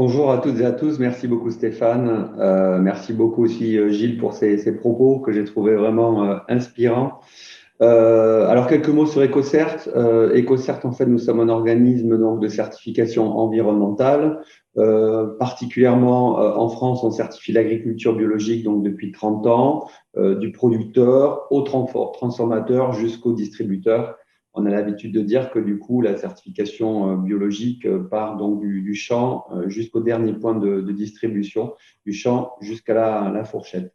Bonjour à toutes et à tous. Merci beaucoup Stéphane. Merci beaucoup aussi Gilles pour ces propos que j'ai trouvé vraiment inspirants. Alors quelques mots sur EcoCert. EcoCert, en fait, nous sommes un organisme donc de certification environnementale. Particulièrement en France, on certifie l'agriculture biologique donc depuis 30 ans, du producteur au transformateur jusqu'au distributeur. On a l'habitude de dire que du coup, la certification biologique part donc du champ jusqu'au dernier point de distribution, du champ jusqu'à la fourchette.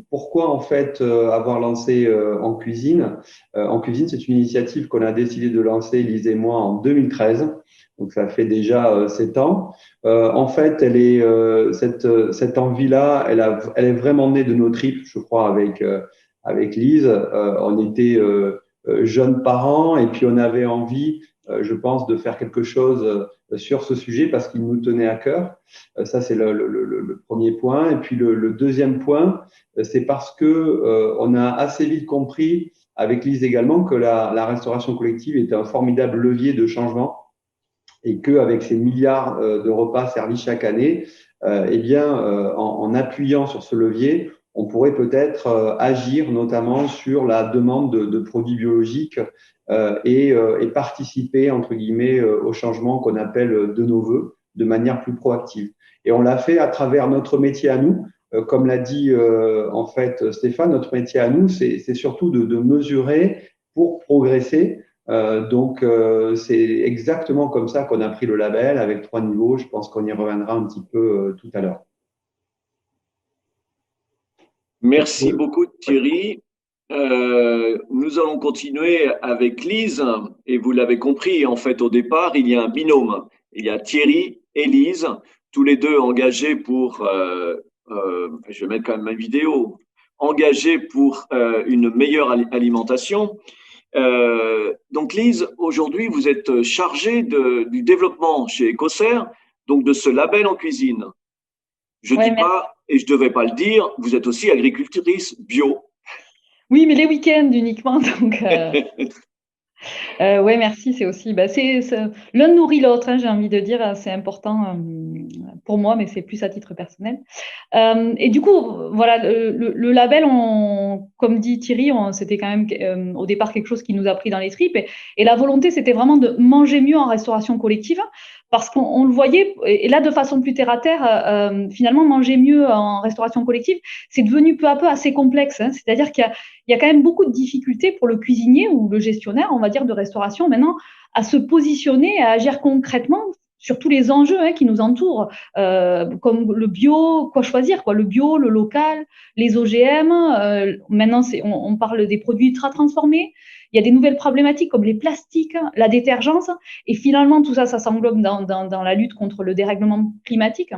Pourquoi en fait avoir lancé En Cuisine? En Cuisine, c'est une initiative qu'on a décidé de lancer, Lise et moi, en 2013. Donc ça fait déjà 7 ans. En fait, cette envie-là, elle est vraiment née de nos tripes, je crois, avec Lise. On était jeunes parents et puis on avait envie, je pense, de faire quelque chose sur ce sujet parce qu'il nous tenait à cœur. Ça, c'est le premier point. Et puis le deuxième point, c'est parce que on a assez vite compris, avec Lise également, que la restauration collective était un formidable levier de changement et qu'avec ces milliards de repas servis chaque année, eh bien, en appuyant sur ce levier, on pourrait peut-être agir notamment sur la demande de produits biologiques et participer, entre guillemets, au changement qu'on appelle de nos voeux de manière plus proactive. Et on l'a fait à travers notre métier à nous. Comme l'a dit en fait Stéphane, notre métier à nous, c'est surtout de mesurer pour progresser. C'est exactement comme ça qu'on a pris le label avec 3 niveaux. Je pense qu'on y reviendra un petit peu tout à l'heure. Merci beaucoup Thierry. Nous allons continuer avec Lise et vous l'avez compris, en fait au départ il y a un binôme. Il y a Thierry et Lise, tous les deux engagés pour, je vais mettre quand même ma vidéo, engagés pour une meilleure alimentation. Donc Lise, aujourd'hui vous êtes chargée du développement chez Écossaire, donc de ce label en cuisine. Je Ouais, dis pas, et je devrais pas le dire, vous êtes aussi agricultrice bio. oui, mais les week-ends uniquement. Donc, ouais, merci. C'est aussi, l'un nourrit l'autre, hein, j'ai envie de dire. C'est important pour moi, mais c'est plus à titre personnel. Et du coup, voilà, le label, comme dit Thierry, c'était quand même au départ quelque chose qui nous a pris dans les tripes. Et la volonté, c'était vraiment de manger mieux en restauration collective, parce qu'on le voyait, et là, de façon plus terre à terre, finalement, manger mieux en restauration collective, c'est devenu peu à peu assez complexe, hein. C'est-à-dire qu'il y a quand même beaucoup de difficultés pour le cuisinier ou le gestionnaire, on va dire, de restauration maintenant, à se positionner, à agir concrètement sur tous les enjeux qui nous entourent, comme le bio, quoi choisir, quoi, le bio, le local, les OGM. Maintenant, on parle des produits ultra transformés. Il y a des nouvelles problématiques comme les plastiques, la détergence, et finalement, tout ça, ça s'englobe dans la lutte contre le dérèglement climatique.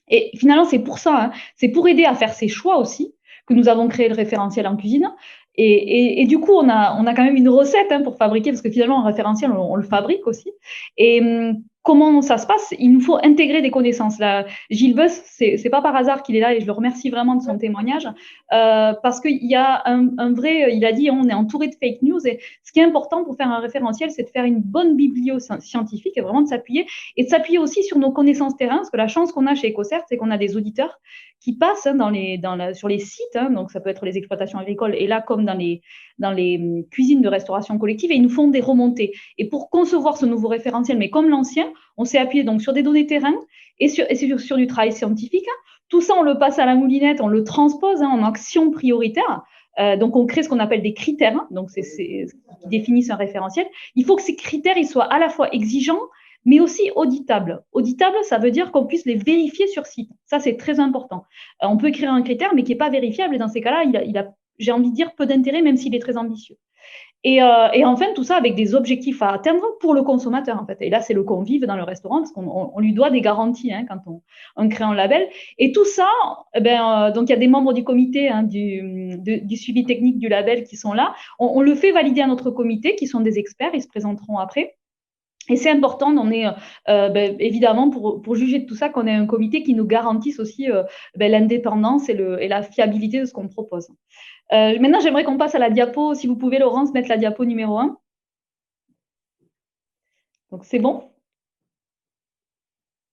Et finalement, c'est pour ça, hein, c'est pour aider à faire ces choix aussi que nous avons créé le référentiel en cuisine. Et du coup, on a quand même une recette pour fabriquer, parce que finalement, un référentiel, on le fabrique aussi. Et comment ça se passe? Il nous faut intégrer des connaissances. Là, Gilles Beuys, c'est pas par hasard qu'il est là, et je le remercie vraiment de son témoignage, parce qu'il y a un vrai, il a dit, on est entouré de fake news, et ce qui est important pour faire un référentiel, c'est de faire une bonne biblio scientifique, et vraiment de s'appuyer, et de s'appuyer aussi sur nos connaissances terrain, parce que la chance qu'on a chez EcoCert, c'est qu'on a des auditeurs qui passent sur les sites, donc ça peut être les exploitations agricoles, et là, comme dans les cuisines de restauration collective, et ils nous font des remontées. Et pour concevoir ce nouveau référentiel, mais comme l'ancien, on s'est appuyé donc sur des données terrain et sur du travail scientifique. Tout ça, on le passe à la moulinette, on le transpose en action prioritaire. Donc, on crée ce qu'on appelle des critères, donc c'est qui définissent un référentiel. Il faut que ces critères ils soient à la fois exigeants, mais aussi auditables. Auditables, ça veut dire qu'on puisse les vérifier sur site. Ça, c'est très important. On peut écrire un critère, mais qui n'est pas vérifiable, et dans ces cas-là, j'ai envie de dire, peu d'intérêt, même s'il est très ambitieux. Et enfin, tout ça avec des objectifs à atteindre pour le consommateur, en fait. Et là, c'est le convive dans le restaurant, parce qu'on lui doit des garanties quand on crée un label. Et tout ça, donc il y a des membres du comité du suivi technique du label qui sont là. On le fait valider à notre comité, qui sont des experts, ils se présenteront après. Et c'est important, évidemment, pour juger de tout ça, qu'on ait un comité qui nous garantisse aussi l'indépendance et la fiabilité de ce qu'on propose. Maintenant, j'aimerais qu'on passe à la diapo. Si vous pouvez, Laurence, mettre la diapo numéro 1. Donc, c'est bon?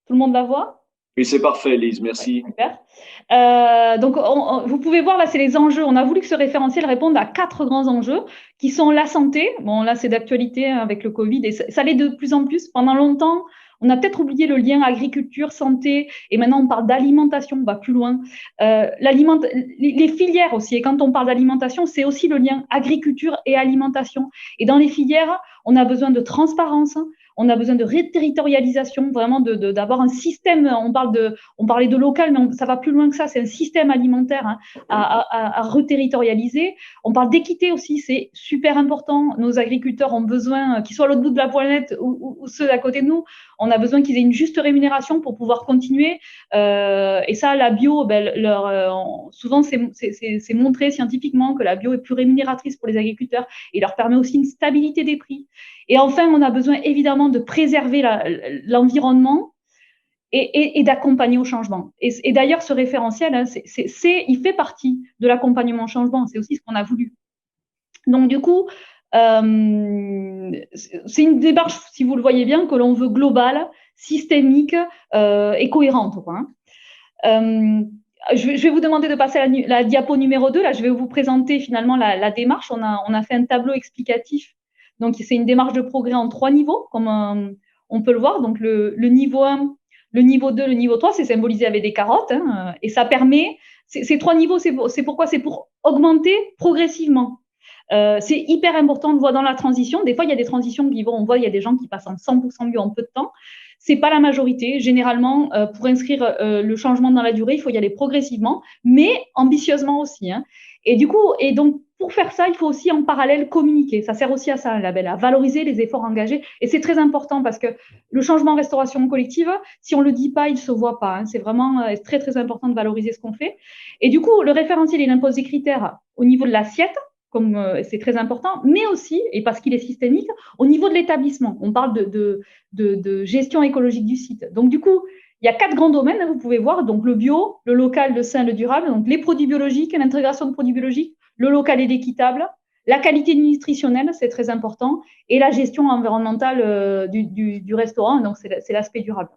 Tout le monde la voit? Oui, c'est parfait, Lise, merci. Ouais, super. Donc, vous pouvez voir là, c'est les enjeux. On a voulu que ce référentiel réponde à 4 grands enjeux qui sont la santé. Bon, là, c'est d'actualité avec le Covid et ça l'est de plus en plus. Pendant longtemps, on a peut-être oublié le lien agriculture, santé, et maintenant on parle d'alimentation, on va plus loin. Les filières aussi, et quand on parle d'alimentation, c'est aussi le lien agriculture et alimentation. Et dans les filières, on a besoin de transparence, on a besoin de réterritorialisation, vraiment d'avoir un système. On parlait de local, mais ça va plus loin que ça. C'est un système alimentaire à reterritorialiser. On parle d'équité aussi, c'est super important. Nos agriculteurs ont besoin, qu'ils soient à l'autre bout de la planète ou ceux à côté de nous, on a besoin qu'ils aient une juste rémunération pour pouvoir continuer. Et ça, la bio, souvent c'est montré scientifiquement que la bio est plus rémunératrice pour les agriculteurs et leur permet aussi une stabilité des prix. Et enfin, on a besoin évidemment de préserver l'environnement et d'accompagner au changement. Et d'ailleurs, ce référentiel, hein, il fait partie de l'accompagnement au changement. C'est aussi ce qu'on a voulu. Donc, du coup, c'est une démarche, si vous le voyez bien, que l'on veut globale, systémique et cohérente, quoi, hein. Je vais vous demander de passer à la diapo numéro 2. Là, je vais vous présenter finalement la démarche. On a fait un tableau explicatif. Donc, c'est une démarche de progrès en 3 niveaux, comme on peut le voir. Donc, le niveau 1, le niveau 2, le niveau 3, c'est symbolisé avec des carottes. Hein, et ça permet, ces 3 niveaux, c'est pourquoi? C'est pour augmenter progressivement. C'est hyper important, on le voit dans la transition. Des fois, il y a des transitions on voit, il y a des gens qui passent en 100% bio en peu de temps. C'est pas la majorité. Généralement, pour inscrire le changement dans la durée, il faut y aller progressivement, mais ambitieusement aussi, hein. Et du coup, donc, pour faire ça, il faut aussi en parallèle communiquer. Ça sert aussi à ça, un label, à valoriser les efforts engagés. Et c'est très important parce que le changement restauration collective, si on le dit pas, il se voit pas, hein. C'est vraiment très, très important de valoriser ce qu'on fait. Et du coup, le référentiel, il impose des critères au niveau de l'assiette, comme c'est très important, mais aussi, et parce qu'il est systémique, au niveau de l'établissement. On parle de gestion écologique du site. Donc, du coup, il y a 4 grands domaines, hein, vous pouvez voir, donc le bio, le local, le sain, le durable, donc les produits biologiques, l'intégration de produits biologiques, le local et l'équitable, la qualité nutritionnelle, c'est très important, et la gestion environnementale du restaurant, donc c'est l'aspect durable.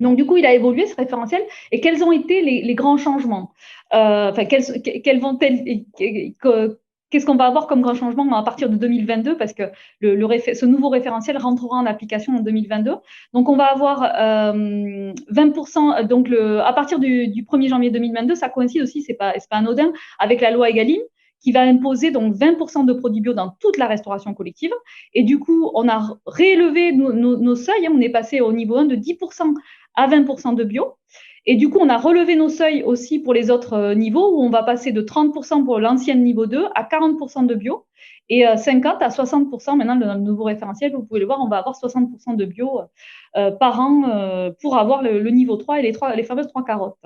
Donc, du coup, il a évolué ce référentiel. Et quels ont été les grands changements? Qu'est-ce qu'on va avoir comme grand changement à partir de 2022? Parce que ce nouveau référentiel rentrera en application en 2022. Donc, on va avoir 20%. Donc, à partir du 1er janvier 2022, ça coïncide aussi, c'est pas anodin, avec la loi Egalim, qui va imposer donc 20% de produits bio dans toute la restauration collective. Et du coup, on a réélevé nos seuils. On est passé au niveau 1 de 10% à 20% de bio. Et du coup, on a relevé nos seuils aussi pour les autres niveaux, où on va passer de 30% pour l'ancien niveau 2 à 40% de bio et 50 à 60% maintenant dans le nouveau référentiel. Vous pouvez le voir, on va avoir 60% de bio par an pour avoir le niveau 3 et les fameuses 3 carottes.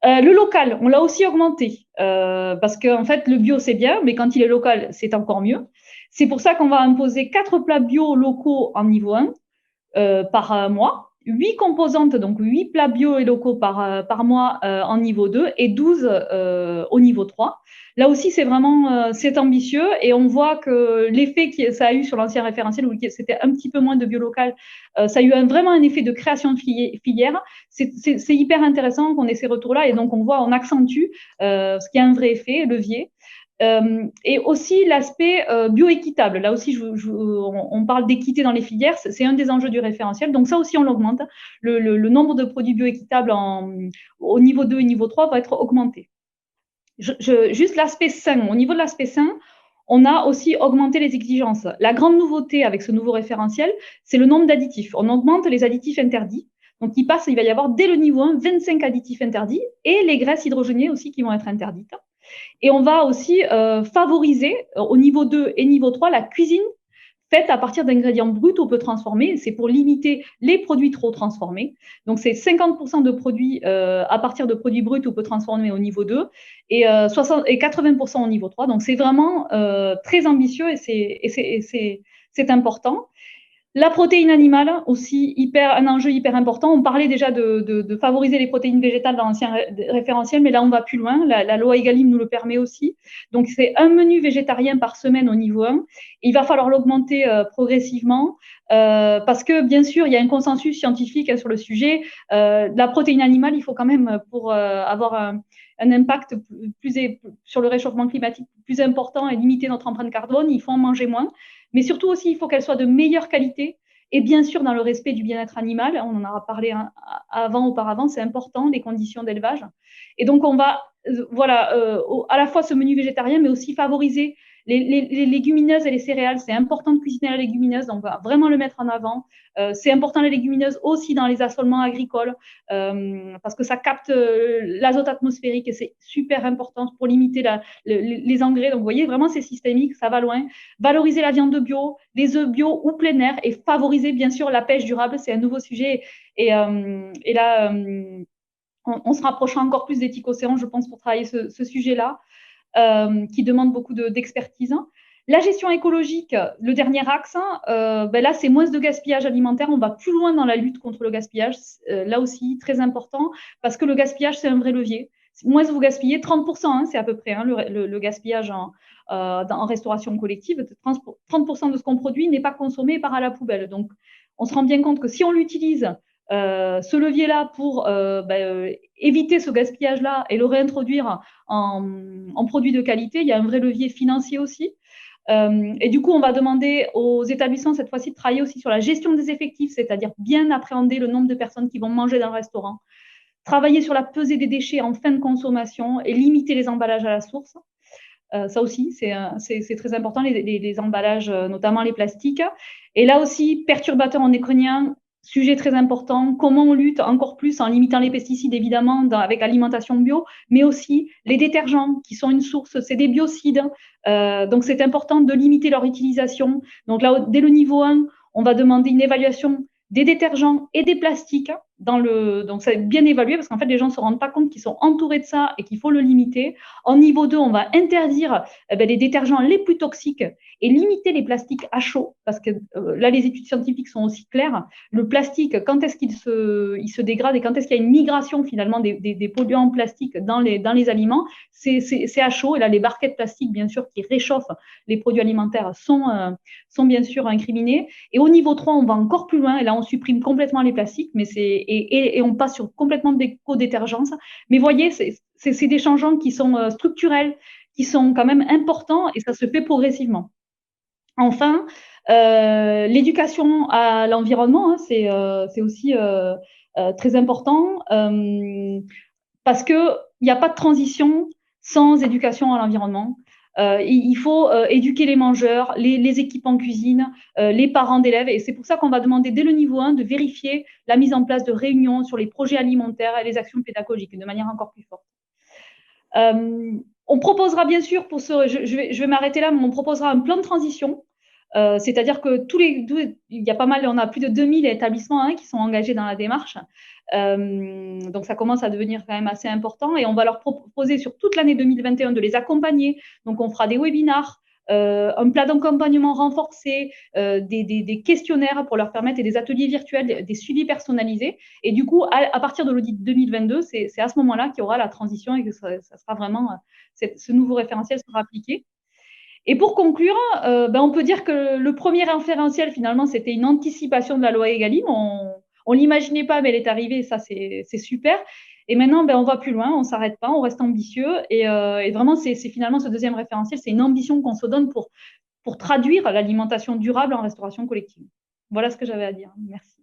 Le local, on l'a aussi augmenté parce qu'en fait, le bio, c'est bien, mais quand il est local, c'est encore mieux. C'est pour ça qu'on va imposer 4 plats bio locaux en niveau 1 par mois. 8 composantes, donc 8 plats bio et locaux par mois en niveau 2 et 12 au niveau 3. Là aussi, c'est vraiment c'est ambitieux et on voit que l'effet que ça a eu sur l'ancien référentiel, où c'était un petit peu moins de bio local, ça a eu vraiment un effet de création de filière. C'est hyper intéressant qu'on ait ces retours-là et donc on accentue ce qui a un vrai effet, levier. Et aussi l'aspect bioéquitable. Là aussi, on parle d'équité dans les filières, c'est un des enjeux du référentiel. Donc ça aussi, on l'augmente. Le nombre de produits bioéquitables au niveau 2 et niveau 3 va être augmenté. Juste l'aspect sain. Au niveau de l'aspect sain, on a aussi augmenté les exigences. La grande nouveauté avec ce nouveau référentiel, c'est le nombre d'additifs. On augmente les additifs interdits. Donc, il va y avoir dès le niveau 1 25 additifs interdits et les graisses hydrogénées aussi qui vont être interdites. Et on va aussi favoriser au niveau 2 et niveau 3 la cuisine faite à partir d'ingrédients bruts ou peu transformés. C'est pour limiter les produits trop transformés. Donc, c'est 50% de produits à partir de produits bruts ou peu transformés au niveau 2 et 80% au niveau 3. Donc, c'est vraiment très ambitieux et c'est important. La protéine animale, aussi un enjeu hyper important. On parlait déjà de favoriser les protéines végétales dans l'ancien référentiel, mais là, on va plus loin. La loi Egalim nous le permet aussi. Donc, c'est un menu végétarien par semaine au niveau 1. Il va falloir l'augmenter progressivement parce que, bien sûr, il y a un consensus scientifique sur le sujet. La protéine animale, il faut quand même, pour avoir un impact sur le réchauffement climatique plus important et limiter notre empreinte carbone, il faut en manger moins. Mais surtout aussi, il faut qu'elle soit de meilleure qualité et bien sûr dans le respect du bien-être animal. On en a parlé auparavant, c'est important, les conditions d'élevage. Et donc, on va à la fois ce menu végétarien, mais aussi favoriser les légumineuses et les céréales. C'est important de cuisiner la légumineuse, donc on va vraiment le mettre en avant. C'est important les légumineuses aussi dans les assolements agricoles parce que ça capte l'azote atmosphérique et c'est super important pour limiter les engrais. Donc, vous voyez, vraiment, c'est systémique, ça va loin. Valoriser la viande bio, les œufs bio ou plein air et favoriser, bien sûr, la pêche durable. C'est un nouveau sujet. Et là, on se rapprochera encore plus d'Éthique Océan, je pense, pour travailler ce sujet-là, qui demande beaucoup d'expertise. La gestion écologique, le dernier axe, là, c'est moins de gaspillage alimentaire. On va plus loin dans la lutte contre le gaspillage. Là aussi, très important, parce que le gaspillage, c'est un vrai levier. Moins vous gaspillez, 30%, c'est à peu près le gaspillage en restauration collective. 30% de ce qu'on produit n'est pas consommé et part à la poubelle. Donc, on se rend bien compte que si on l'utilise, ce levier-là pour éviter ce gaspillage-là et le réintroduire en produits de qualité, il y a un vrai levier financier aussi. Et du coup, on va demander aux établissements cette fois-ci de travailler aussi sur la gestion des effectifs, c'est-à-dire bien appréhender le nombre de personnes qui vont manger dans le restaurant, travailler sur la pesée des déchets en fin de consommation et limiter les emballages à la source. Ça aussi, c'est très important, les emballages, notamment les plastiques. Et là aussi, perturbateurs endocriniens, sujet très important. Comment on lutte encore plus en limitant les pesticides, évidemment, avec l'alimentation bio, mais aussi les détergents qui sont une source, c'est des biocides. Donc, c'est important de limiter leur utilisation. Donc là, dès le niveau 1, on va demander une évaluation des détergents et des plastiques. Donc, c'est bien évalué parce qu'en fait, les gens ne se rendent pas compte qu'ils sont entourés de ça et qu'il faut le limiter. En niveau 2, on va interdire les détergents les plus toxiques et limiter les plastiques à chaud parce que là, les études scientifiques sont aussi claires. Le plastique, quand est-ce qu'il se dégrade et quand est-ce qu'il y a une migration finalement des polluants en plastique dans les aliments, c'est à chaud. Et là, les barquettes plastiques, bien sûr, qui réchauffent les produits alimentaires sont bien sûr incriminés. Et au niveau 3, on va encore plus loin et là, on supprime complètement les plastiques, mais et on passe sur complètement d'éco-détergence. Mais voyez, c'est des changements qui sont structurels, qui sont quand même importants et ça se fait progressivement. Enfin, l'éducation à l'environnement, c'est aussi très important parce qu'il n'y a pas de transition sans éducation à l'environnement. Il faut éduquer les mangeurs, les équipes en cuisine, les parents d'élèves. Et c'est pour ça qu'on va demander dès le niveau 1 de vérifier la mise en place de réunions sur les projets alimentaires et les actions pédagogiques de manière encore plus forte. On proposera bien sûr, je vais m'arrêter là, mais on proposera un plan de transition. C'est-à-dire que il y a pas mal, on a plus de 2000 établissements qui sont engagés dans la démarche. Donc, ça commence à devenir quand même assez important et on va leur proposer sur toute l'année 2021 de les accompagner. Donc, on fera des webinars, un plan d'accompagnement renforcé, des questionnaires pour leur permettre et des ateliers virtuels, des suivis personnalisés. Et du coup, à partir de l'audit 2022, c'est à ce moment-là qu'il y aura la transition et que ça sera vraiment, ce nouveau référentiel sera appliqué. Et pour conclure, on peut dire que le premier référentiel, finalement, c'était une anticipation de la loi Egalim. On ne l'imaginait pas, mais elle est arrivée, ça, c'est super. Et maintenant, on va plus loin, on ne s'arrête pas, on reste ambitieux. Et vraiment, c'est finalement ce deuxième référentiel, c'est une ambition qu'on se donne pour traduire l'alimentation durable en restauration collective. Voilà ce que j'avais à dire. Merci.